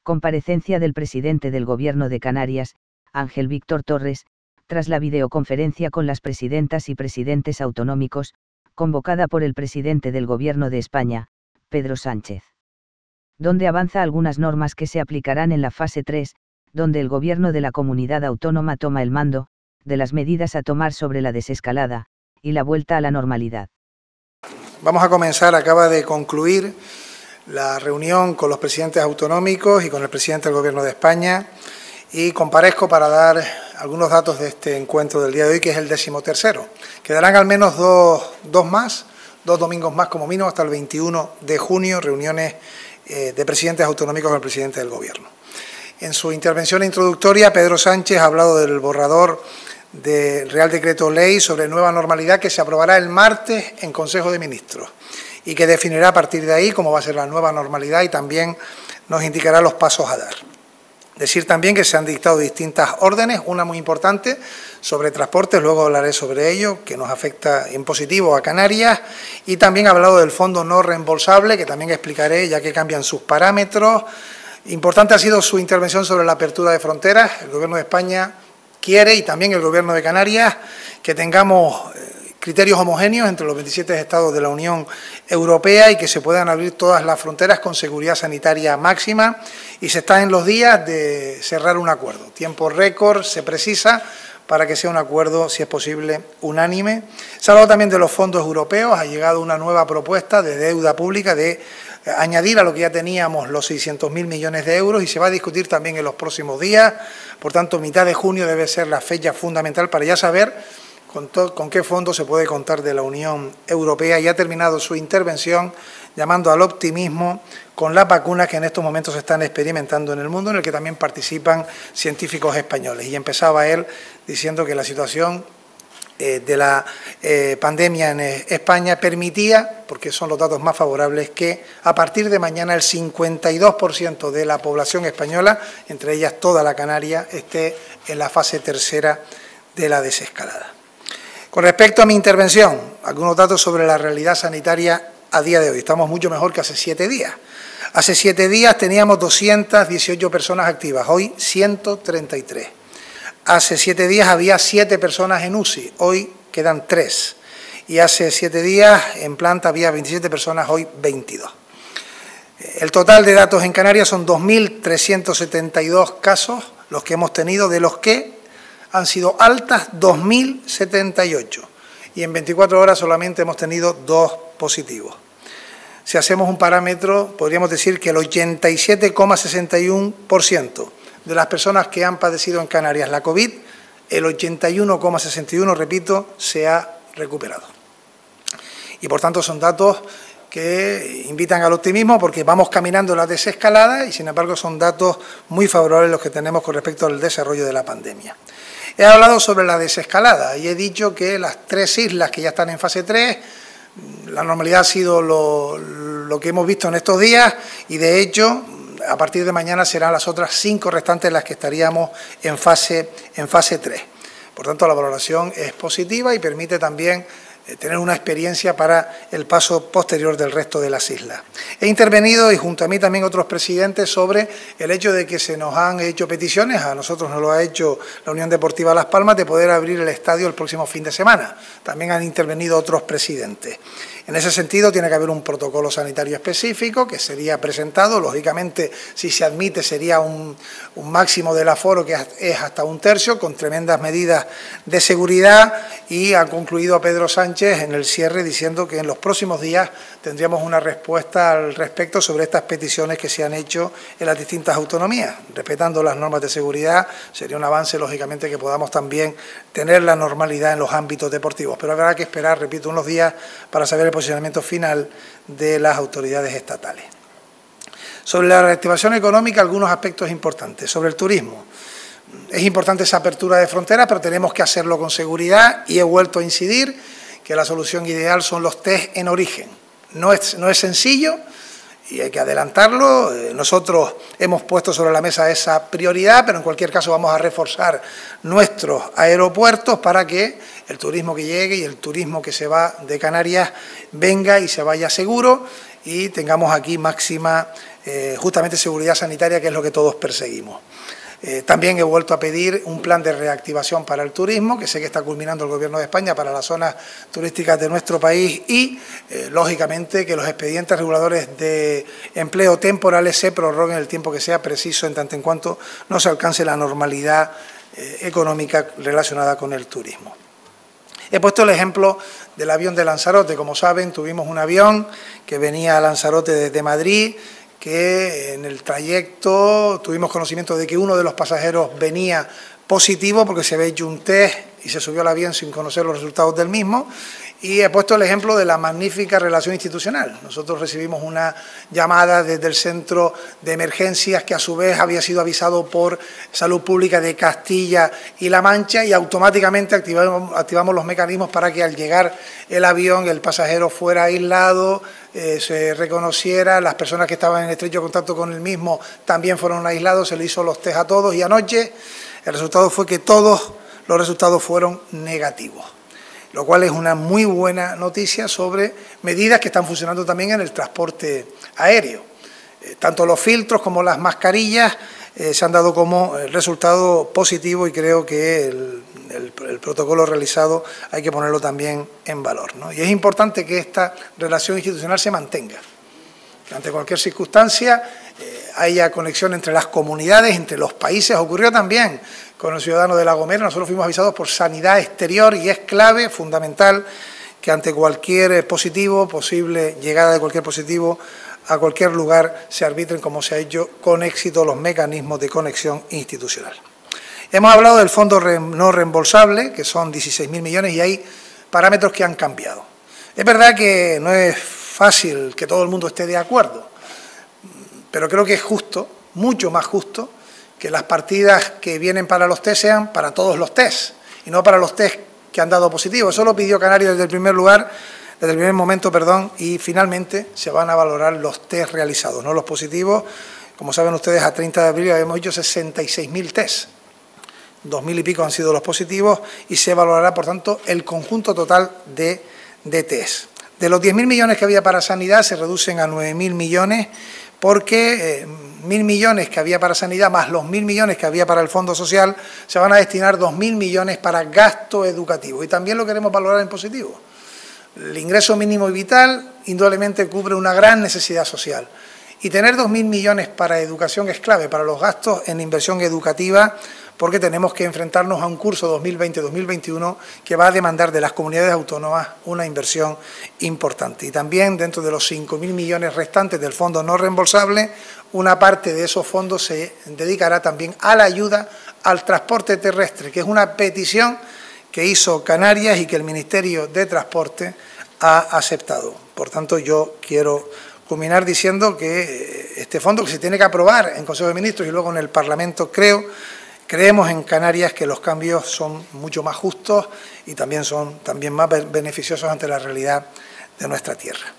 Comparecencia del presidente del Gobierno de Canarias, Ángel Víctor Torres, tras la videoconferencia con las presidentas y presidentes autonómicos, convocada por el presidente del Gobierno de España, Pedro Sánchez. Donde avanza algunas normas que se aplicarán en la fase 3, donde el Gobierno de la comunidad autónoma toma el mando, de las medidas a tomar sobre la desescalada, y la vuelta a la normalidad. Vamos a comenzar, acaba de concluir la reunión con los presidentes autonómicos y con el presidente del Gobierno de España y comparezco para dar algunos datos de este encuentro del día de hoy, que es el 13º. Quedarán al menos dos domingos más como mínimo, hasta el 21 de junio, reuniones de presidentes autonómicos con el presidente del Gobierno. En su intervención introductoria, Pedro Sánchez ha hablado del borrador del Real Decreto Ley sobre nueva normalidad que se aprobará el martes en Consejo de Ministros y que definirá a partir de ahí cómo va a ser la nueva normalidad y también nos indicará los pasos a dar. Decir también que se han dictado distintas órdenes, una muy importante sobre transportes, luego hablaré sobre ello, que nos afecta en positivo a Canarias, y también ha hablado del fondo no reembolsable, que también explicaré ya que cambian sus parámetros. Importante ha sido su intervención sobre la apertura de fronteras. El Gobierno de España quiere, y también el Gobierno de Canarias, que tengamos criterios homogéneos entre los 27 estados de la Unión Europea y que se puedan abrir todas las fronteras con seguridad sanitaria máxima, y se está en los días de cerrar un acuerdo. Tiempo récord se precisa para que sea un acuerdo, si es posible, unánime. Se ha hablado también de los fondos europeos, ha llegado una nueva propuesta de deuda pública de añadir a lo que ya teníamos los 600.000 millones de euros y se va a discutir también en los próximos días. Por tanto, mitad de junio debe ser la fecha fundamental para ya saber con qué fondo se puede contar de la Unión Europea, y ha terminado su intervención llamando al optimismo con las vacunas que en estos momentos se están experimentando en el mundo, en el que también participan científicos españoles. Y empezaba él diciendo que la situación de la pandemia en España permitía, porque son los datos más favorables, que a partir de mañana el 52% de la población española, entre ellas toda la Canaria, esté en la fase tercera de la desescalada. Con respecto a mi intervención, algunos datos sobre la realidad sanitaria a día de hoy. Estamos mucho mejor que hace 7 días. Hace 7 días teníamos 218 personas activas, hoy 133. Hace 7 días había 7 personas en UCI, hoy quedan 3. Y hace 7 días en planta había 27 personas, hoy 22. El total de datos en Canarias son 2.372 casos, los que hemos tenido, de los que han sido altas 2.078 y en 24 horas solamente hemos tenido 2 positivos. Si hacemos un parámetro, podríamos decir que el 87,61% de las personas que han padecido en Canarias la COVID, el 81,61%, repito, se ha recuperado. Y por tanto son datos que invitan al optimismo porque vamos caminando la desescalada y sin embargo son datos muy favorables los que tenemos con respecto al desarrollo de la pandemia. He hablado sobre la desescalada y he dicho que las 3 islas que ya están en fase 3, la normalidad ha sido lo que hemos visto en estos días y de hecho a partir de mañana serán las otras 5 restantes las que estaríamos en fase 3. Por tanto, la valoración es positiva y permite también tener una experiencia para el paso posterior del resto de las islas. He intervenido, y junto a mí también otros presidentes, sobre el hecho de que se nos han hecho peticiones, a nosotros nos lo ha hecho la Unión Deportiva Las Palmas, de poder abrir el estadio el próximo fin de semana. También han intervenido otros presidentes. En ese sentido, tiene que haber un protocolo sanitario específico que sería presentado. Lógicamente, si se admite, sería un máximo del aforo que es hasta 1/3, con tremendas medidas de seguridad, y ha concluido Pedro Sánchez en el cierre diciendo que en los próximos días tendríamos una respuesta al respecto sobre estas peticiones que se han hecho en las distintas autonomías. Respetando las normas de seguridad, sería un avance, lógicamente, que podamos también tener la normalidad en los ámbitos deportivos. Pero habrá que esperar, repito, unos días para saber el posicionamiento final de las autoridades estatales. Sobre la reactivación económica, algunos aspectos importantes. Sobre el turismo, es importante esa apertura de fronteras, pero tenemos que hacerlo con seguridad y he vuelto a incidir que la solución ideal son los test en origen. No es sencillo y hay que adelantarlo. Nosotros hemos puesto sobre la mesa esa prioridad, pero en cualquier caso vamos a reforzar nuestros aeropuertos para que el turismo que llegue y el turismo que se va de Canarias venga y se vaya seguro. y tengamos aquí máxima justamente seguridad sanitaria, que es lo que todos perseguimos. También he vuelto a pedir un plan de reactivación para el turismo, que sé que está culminando el Gobierno de España para las zonas turísticas de nuestro país y, lógicamente, que los expedientes reguladores de empleo temporales se prorroguen el tiempo que sea preciso, en tanto en cuanto no se alcance la normalidad económica relacionada con el turismo. He puesto el ejemplo del avión de Lanzarote. Como saben, tuvimos un avión que venía a Lanzarote desde Madrid, que en el trayecto tuvimos conocimiento de que uno de los pasajeros venía positivo porque se había hecho un test y se subió al avión sin conocer los resultados del mismo. Y he puesto el ejemplo de la magnífica relación institucional. Nosotros recibimos una llamada desde el centro de emergencias que a su vez había sido avisado por Salud Pública de Castilla y La Mancha y automáticamente activamos los mecanismos para que al llegar el avión el pasajero fuera aislado, se reconociera, las personas que estaban en estrecho contacto con el mismo también fueron aislados, se le hizo los test a todos y anoche el resultado fue que todos los resultados fueron negativos, lo cual es una muy buena noticia sobre medidas que están funcionando también en el transporte aéreo. Tanto los filtros como las mascarillas se han dado como resultado positivo y creo que el protocolo realizado hay que ponerlo también en valor, ¿no? Y es importante que esta relación institucional se mantenga, que ante cualquier circunstancia haya conexión entre las comunidades, entre los países. Ocurrió también con el ciudadano de La Gomera. Nosotros fuimos avisados por Sanidad Exterior y es clave, fundamental, que ante cualquier positivo, posible llegada de cualquier positivo a cualquier lugar, se arbitren, como se ha hecho con éxito, los mecanismos de conexión institucional. Hemos hablado del fondo no reembolsable, que son 16.000 millones, y hay parámetros que han cambiado. Es verdad que no es fácil que todo el mundo esté de acuerdo, pero creo que es justo, mucho más justo, que las partidas que vienen para los test sean para todos los test y no para los test que han dado positivo. Eso lo pidió Canarias desde el primer momento, y finalmente se van a valorar los test realizados, no los positivos. Como saben ustedes, a 30 de abril habíamos hecho 66.000 test, 2.000 y pico han sido los positivos y se valorará, por tanto, el conjunto total de test. De los 10.000 millones que había para sanidad se reducen a 9.000 millones porque 1.000 millones que había para sanidad más los 1.000 millones que había para el Fondo Social se van a destinar 2.000 millones para gasto educativo y también lo queremos valorar en positivo. El ingreso mínimo y vital indudablemente cubre una gran necesidad social y tener 2.000 millones para educación es clave para los gastos en inversión educativa, porque tenemos que enfrentarnos a un curso 2020-2021 que va a demandar de las comunidades autónomas una inversión importante. Y también dentro de los 5.000 millones restantes del fondo no reembolsable, una parte de esos fondos se dedicará también a la ayuda al transporte terrestre, que es una petición que hizo Canarias y que el Ministerio de Transporte ha aceptado. Por tanto, yo quiero culminar diciendo que este fondo, que se tiene que aprobar en Consejo de Ministros y luego en el Parlamento, creemos en Canarias que los cambios son mucho más justos y también son más beneficiosos ante la realidad de nuestra tierra.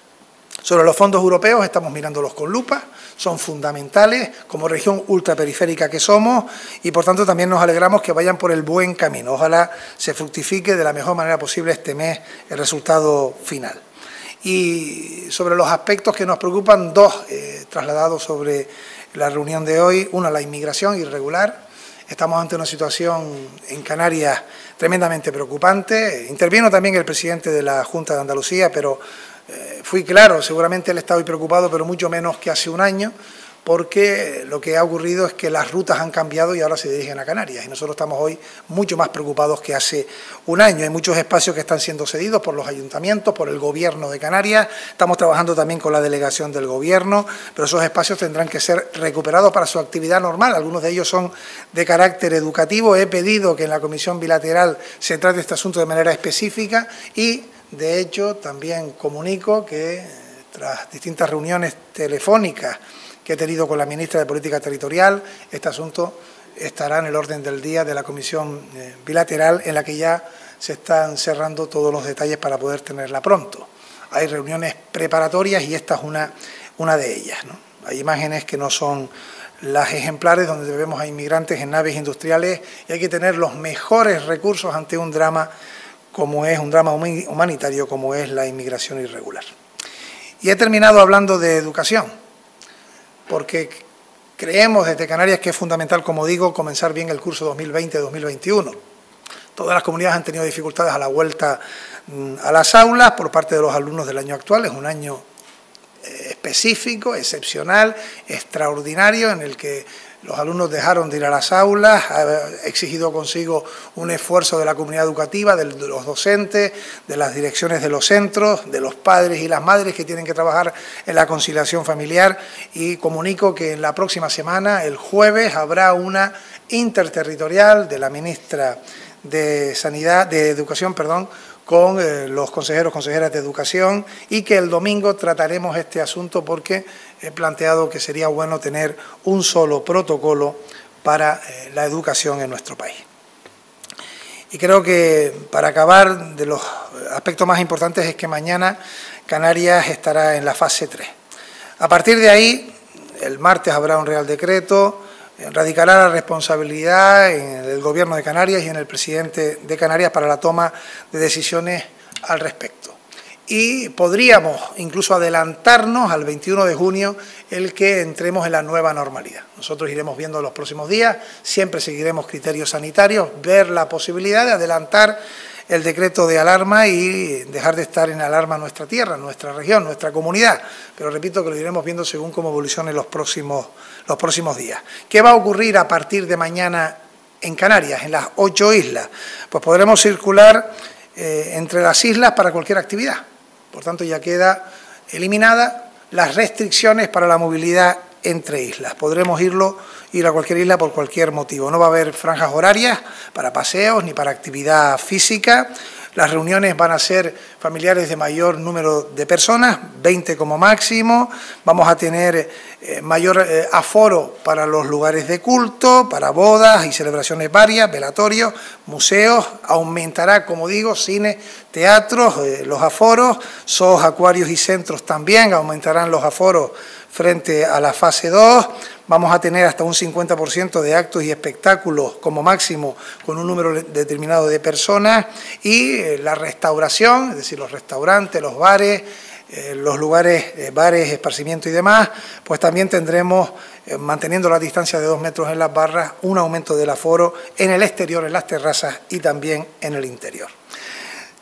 Sobre los fondos europeos estamos mirándolos con lupa, son fundamentales como región ultraperiférica que somos y por tanto también nos alegramos que vayan por el buen camino. Ojalá se fructifique de la mejor manera posible este mes el resultado final. Y sobre los aspectos que nos preocupan, dos trasladados sobre la reunión de hoy. Una, la inmigración irregular. Estamos ante una situación en Canarias tremendamente preocupante. Intervino también el presidente de la Junta de Andalucía, pero fui claro, seguramente él está hoy preocupado, pero mucho menos que hace un año, porque lo que ha ocurrido es que las rutas han cambiado y ahora se dirigen a Canarias. Y nosotros estamos hoy mucho más preocupados que hace un año. Hay muchos espacios que están siendo cedidos por los ayuntamientos, por el Gobierno de Canarias. Estamos trabajando también con la delegación del Gobierno, pero esos espacios tendrán que ser recuperados para su actividad normal. Algunos de ellos son de carácter educativo. He pedido que en la comisión bilateral se trate este asunto de manera específica y, de hecho, también comunico que tras distintas reuniones telefónicas que he tenido con la ministra de Política Territorial, este asunto estará en el orden del día de la comisión bilateral, en la que ya se están cerrando todos los detalles para poder tenerla pronto. Hay reuniones preparatorias y esta es una de ellas, ¿no? Hay imágenes que no son las ejemplares, donde vemos a inmigrantes en naves industriales y hay que tener los mejores recursos ante un drama como es un drama humanitario como es la inmigración irregular. Y he terminado hablando de educación, porque creemos desde Canarias que es fundamental, como digo, comenzar bien el curso 2020-2021. Todas las comunidades han tenido dificultades a la vuelta a las aulas por parte de los alumnos del año actual. Es un año específico, excepcional, extraordinario, en el que los alumnos dejaron de ir a las aulas, ha exigido consigo un esfuerzo de la comunidad educativa, de los docentes, de las direcciones de los centros, de los padres y las madres que tienen que trabajar en la conciliación familiar, y comunico que en la próxima semana, el jueves, habrá una interterritorial de la ministra de Educación, con los consejeros, consejeras de Educación, y que el domingo trataremos este asunto porque he planteado que sería bueno tener un solo protocolo para la educación en nuestro país. Y creo que para acabar, de los aspectos más importantes es que mañana Canarias estará en la fase 3. A partir de ahí, el martes habrá un Real Decreto, radicará la responsabilidad en el Gobierno de Canarias y en el presidente de Canarias para la toma de decisiones al respecto. Y podríamos incluso adelantarnos al 21 de junio el que entremos en la nueva normalidad. Nosotros iremos viendo en los próximos días, siempre seguiremos criterios sanitarios, ver la posibilidad de adelantar el decreto de alarma y dejar de estar en alarma nuestra tierra, nuestra región, nuestra comunidad. Pero repito que lo iremos viendo según cómo evolucionen los próximos días. ¿Qué va a ocurrir a partir de mañana en Canarias, en las 8 islas? Pues podremos circular entre las islas para cualquier actividad. Por tanto, ya queda eliminada las restricciones para la movilidad entre islas. Podremos ir a cualquier isla por cualquier motivo. No va a haber franjas horarias para paseos ni para actividad física. Las reuniones van a ser familiares de mayor número de personas, 20 como máximo. Vamos a tener mayor aforo para los lugares de culto, para bodas y celebraciones varias, velatorios, museos. Aumentará, como digo, cine, teatros, los aforos, zoos, acuarios y centros también aumentarán los aforos frente a la fase 2, vamos a tener hasta un 50% de actos y espectáculos como máximo con un número determinado de personas, y la restauración, es decir, los restaurantes, los bares, los lugares, bares, esparcimiento y demás, pues también tendremos, manteniendo la distancia de 2 metros en las barras, un aumento del aforo en el exterior, en las terrazas y también en el interior.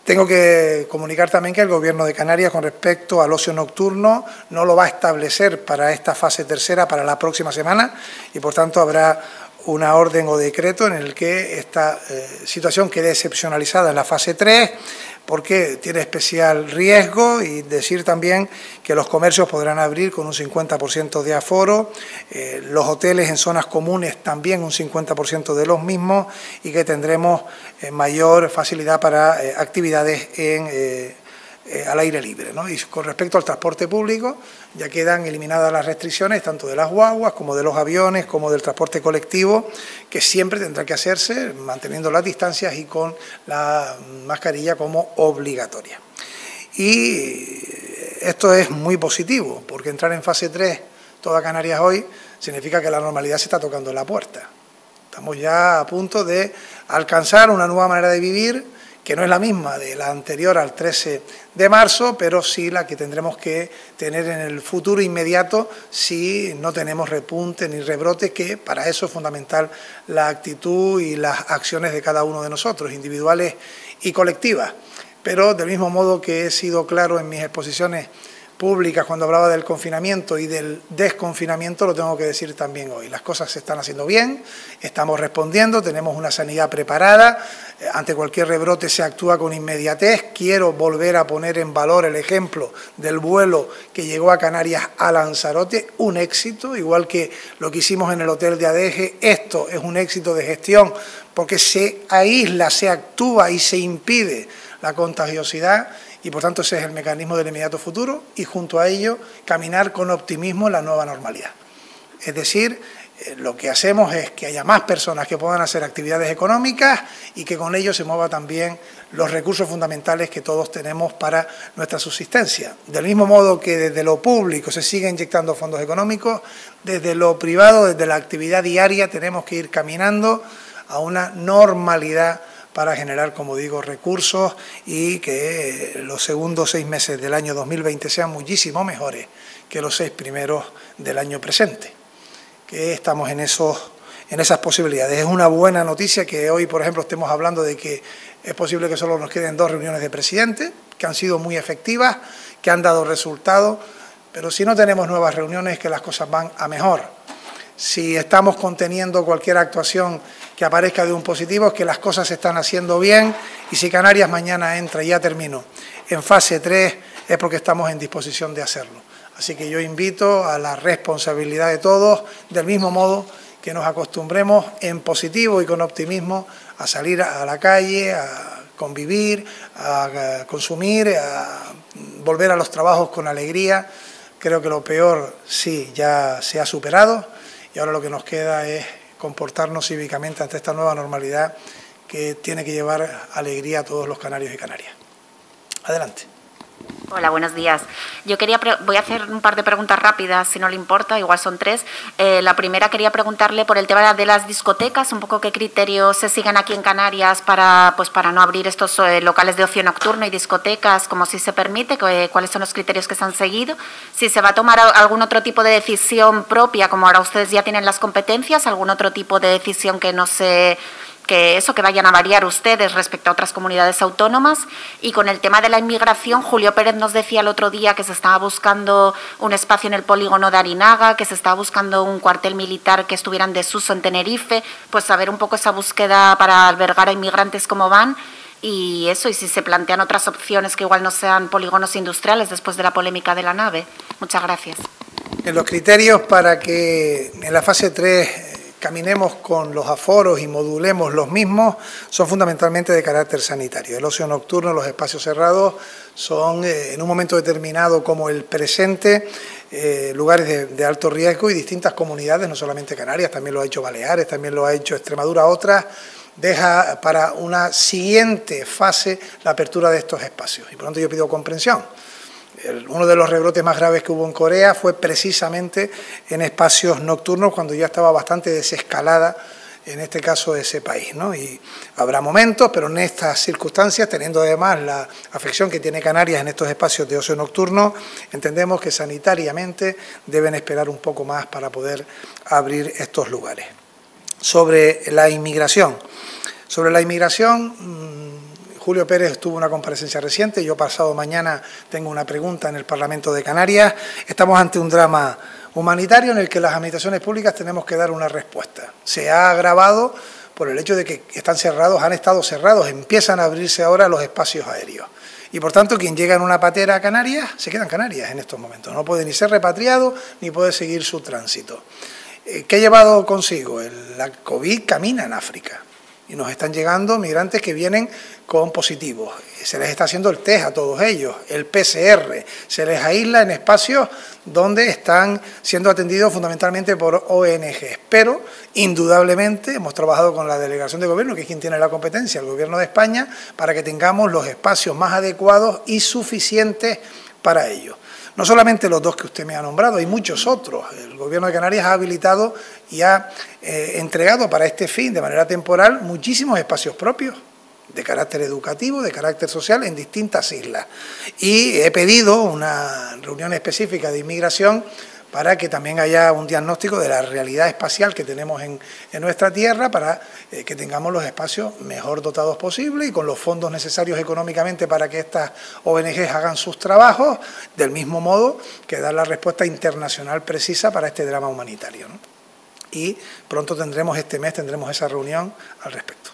Tengo que comunicar también que el Gobierno de Canarias, con respecto al ocio nocturno, no lo va a establecer para esta fase tercera, para la próxima semana, y por tanto habrá una orden o decreto en el que esta situación quede excepcionalizada en la fase 3, porque tiene especial riesgo, y decir también que los comercios podrán abrir con un 50% de aforo, los hoteles en zonas comunes también un 50% de los mismos, y que tendremos mayor facilidad para actividades al aire libre, ¿no? Y con respecto al transporte público, ya quedan eliminadas las restricciones tanto de las guaguas como de los aviones, como del transporte colectivo, que siempre tendrá que hacerse manteniendo las distancias y con la mascarilla como obligatoria. Y esto es muy positivo, porque entrar en fase 3, toda Canarias hoy, significa que la normalidad se está tocando en la puerta. Estamos ya a punto de alcanzar una nueva manera de vivir, que no es la misma de la anterior al 13 de marzo, pero sí la que tendremos que tener en el futuro inmediato si no tenemos repunte ni rebrote, que para eso es fundamental la actitud y las acciones de cada uno de nosotros, individuales y colectivas. Pero del mismo modo que he sido claro en mis exposiciones públicas cuando hablaba del confinamiento y del desconfinamiento, lo tengo que decir también hoy. Las cosas se están haciendo bien, estamos respondiendo, tenemos una sanidad preparada, ante cualquier rebrote se actúa con inmediatez. Quiero volver a poner en valor el ejemplo del vuelo que llegó a Canarias a Lanzarote, un éxito, igual que lo que hicimos en el hotel de Adeje. Esto es un éxito de gestión porque se aísla, se actúa y se impide la contagiosidad, y por tanto ese es el mecanismo del inmediato futuro, y junto a ello caminar con optimismo en la nueva normalidad. Es decir, lo que hacemos es que haya más personas que puedan hacer actividades económicas y que con ello se muevan también los recursos fundamentales que todos tenemos para nuestra subsistencia. Del mismo modo que desde lo público se sigue inyectando fondos económicos, desde lo privado, desde la actividad diaria, tenemos que ir caminando a una normalidad para generar, como digo, recursos y que los segundos 6 meses del año 2020 sean muchísimo mejores que los 6 primeros del año presente, que estamos en esas posibilidades. Es una buena noticia que hoy, por ejemplo, estemos hablando de que es posible que solo nos queden 2 reuniones de presidentes, que han sido muy efectivas, que han dado resultados, pero si no tenemos nuevas reuniones, que las cosas van a mejor. Si estamos conteniendo cualquier actuación que aparezca de un positivo, es que las cosas se están haciendo bien, y si Canarias mañana entra, y ya termino, en fase 3, es porque estamos en disposición de hacerlo. Así que yo invito a la responsabilidad de todos, del mismo modo que nos acostumbremos en positivo y con optimismo a salir a la calle, a convivir, a consumir, a volver a los trabajos con alegría. Creo que lo peor sí ya se ha superado y ahora lo que nos queda es comportarnos cívicamente ante esta nueva normalidad que tiene que llevar alegría a todos los canarios y canarias. Adelante. Hola, buenos días. Voy a hacer un par de preguntas rápidas, si no le importa, igual son 3. La primera, quería preguntarle por el tema de las discotecas, un poco qué criterios se siguen aquí en Canarias para no abrir estos locales de ocio nocturno y discotecas, como si se permite, cuáles son los criterios que se han seguido, si se va a tomar algún otro tipo de decisión propia, como ahora ustedes ya tienen las competencias, algún otro tipo de decisión que que vayan a variar ustedes respecto a otras comunidades autónomas. Y con el tema de la inmigración, Julio Pérez nos decía el otro día que se estaba buscando un espacio en el polígono de Arinaga, que se estaba buscando un cuartel militar que estuviera en desuso en Tenerife, pues saber un poco esa búsqueda para albergar a inmigrantes cómo van. Y eso, y si se plantean otras opciones que igual no sean polígonos industriales después de la polémica de la nave. Muchas gracias. En los criterios para que en la fase 3 caminemos con los aforos y modulemos los mismos son fundamentalmente de carácter sanitario. El ocio nocturno, los espacios cerrados son en un momento determinado como el presente lugares de alto riesgo, y distintas comunidades, no solamente Canarias, también lo ha hecho Baleares, también lo ha hecho Extremadura, otras, deja para una siguiente fase la apertura de estos espacios. Y por lo tanto yo pido comprensión. Uno de los rebrotes más graves que hubo en Corea fue precisamente en espacios nocturnos, cuando ya estaba bastante desescalada, en este caso, ese país, ¿no? Y habrá momentos, pero en estas circunstancias, teniendo además la afección que tiene Canarias en estos espacios de ocio nocturno, entendemos que sanitariamente deben esperar un poco más para poder abrir estos lugares. Sobre la inmigración. Julio Pérez tuvo una comparecencia reciente, yo pasado mañana tengo una pregunta en el Parlamento de Canarias. Estamos ante un drama humanitario en el que las administraciones públicas tenemos que dar una respuesta. Se ha agravado por el hecho de que han estado cerrados, empiezan a abrirse ahora los espacios aéreos. Y por tanto, quien llega en una patera a Canarias, se queda en Canarias en estos momentos. No puede ni ser repatriado, ni puede seguir su tránsito. ¿Qué ha llevado consigo? La COVID camina en África. Y nos están llegando migrantes que vienen con positivos. Se les está haciendo el test a todos ellos, el PCR. Se les aísla en espacios donde están siendo atendidos fundamentalmente por ONGs. Pero, indudablemente, hemos trabajado con la delegación de gobierno, que es quien tiene la competencia, el Gobierno de España, para que tengamos los espacios más adecuados y suficientes para ello. No solamente los 2 que usted me ha nombrado, hay muchos otros. El Gobierno de Canarias ha habilitado y ha entregado para este fin, de manera temporal, muchísimos espacios propios de carácter educativo, de carácter social, en distintas islas. Y he pedido una reunión específica de inmigración para que también haya un diagnóstico de la realidad espacial que tenemos en nuestra tierra, para que tengamos los espacios mejor dotados posible y con los fondos necesarios económicamente para que estas ONGs hagan sus trabajos, del mismo modo que dar la respuesta internacional precisa para este drama humanitario, ¿no? Y pronto este mes tendremos esa reunión al respecto.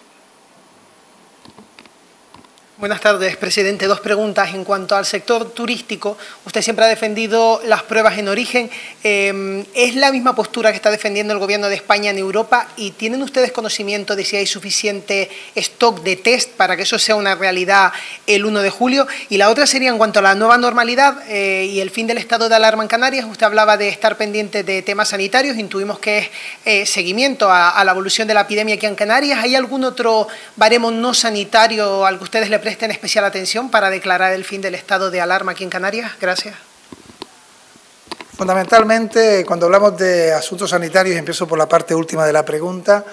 Buenas tardes, presidente. 2 preguntas. En cuanto al sector turístico, usted siempre ha defendido las pruebas en origen. ¿Es la misma postura que está defendiendo el Gobierno de España en Europa? ¿Y tienen ustedes conocimiento de si hay suficiente stock de test para que eso sea una realidad el 1 de julio? Y la otra sería en cuanto a la nueva normalidad y el fin del estado de alarma en Canarias. Usted hablaba de estar pendiente de temas sanitarios. Intuimos que es seguimiento a la evolución de la epidemia aquí en Canarias. ¿Hay algún otro baremo no sanitario al que ustedes le presten especial atención para declarar el fin del estado de alarma aquí en Canarias? Gracias. Fundamentalmente, cuando hablamos de asuntos sanitarios, empiezo por la parte última de la pregunta,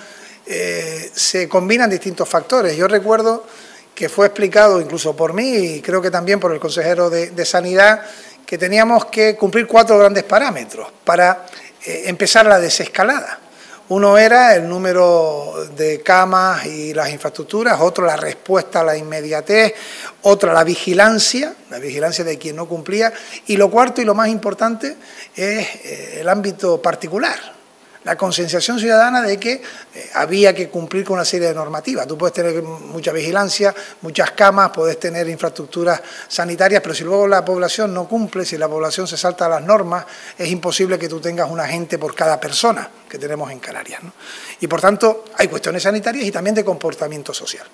se combinan distintos factores. Yo recuerdo que fue explicado incluso por mí y creo que también por el consejero de Sanidad, que teníamos que cumplir 4 grandes parámetros para empezar la desescalada. Uno era el número de camas y las infraestructuras, otro la respuesta a la inmediatez, otra la vigilancia de quien no cumplía, y lo cuarto y lo más importante es el ámbito particular. La concienciación ciudadana de que había que cumplir con una serie de normativas. Tú puedes tener mucha vigilancia, muchas camas, puedes tener infraestructuras sanitarias, pero si luego la población no cumple, si la población se salta a las normas, es imposible que tú tengas un agente por cada persona que tenemos en Canarias, ¿no? Y por tanto, hay cuestiones sanitarias y también de comportamiento social.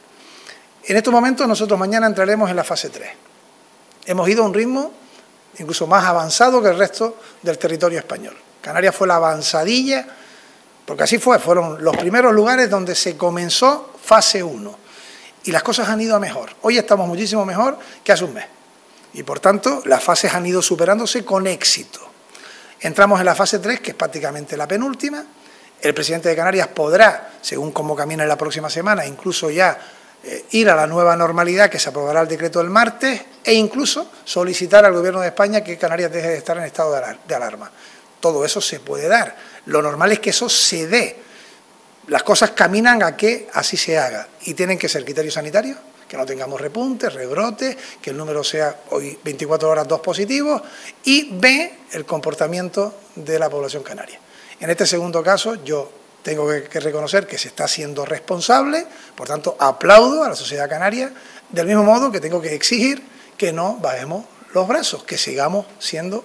En estos momentos nosotros mañana entraremos en la fase 3. Hemos ido a un ritmo incluso más avanzado que el resto del territorio español. Canarias fue la avanzadilla, porque así fueron los primeros lugares donde se comenzó fase 1 y las cosas han ido a mejor. Hoy estamos muchísimo mejor que hace un mes y por tanto las fases han ido superándose con éxito. Entramos en la fase 3, que es prácticamente la penúltima. El presidente de Canarias podrá, según cómo camine la próxima semana, incluso ya ir a la nueva normalidad, que se aprobará el decreto el martes, e incluso solicitar al Gobierno de España que Canarias deje de estar en estado de alarma. Todo eso se puede dar. Lo normal es que eso se dé. Las cosas caminan a que así se haga. Y tienen que ser criterios sanitarios, que no tengamos repuntes, rebrotes, que el número sea hoy 24 horas 2 positivos, y B, el comportamiento de la población canaria. En este segundo caso, yo tengo que reconocer que se está siendo responsable, por tanto, aplaudo a la sociedad canaria, del mismo modo que tengo que exigir que no bajemos los brazos, que sigamos siendo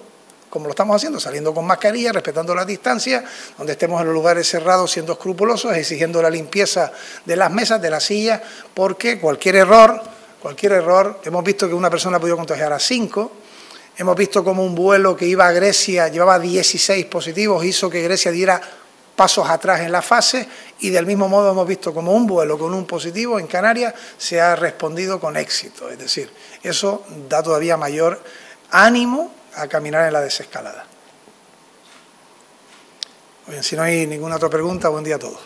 como lo estamos haciendo, saliendo con mascarilla, respetando la distancia, donde estemos en los lugares cerrados siendo escrupulosos, exigiendo la limpieza de las mesas, de las sillas, porque cualquier error, hemos visto que una persona ha podido contagiar a 5, hemos visto como un vuelo que iba a Grecia, llevaba 16 positivos, hizo que Grecia diera pasos atrás en la fase, y del mismo modo hemos visto como un vuelo con un positivo en Canarias se ha respondido con éxito. Es decir, eso da todavía mayor ánimo a caminar en la desescalada. Bien, si no hay ninguna otra pregunta, buen día a todos.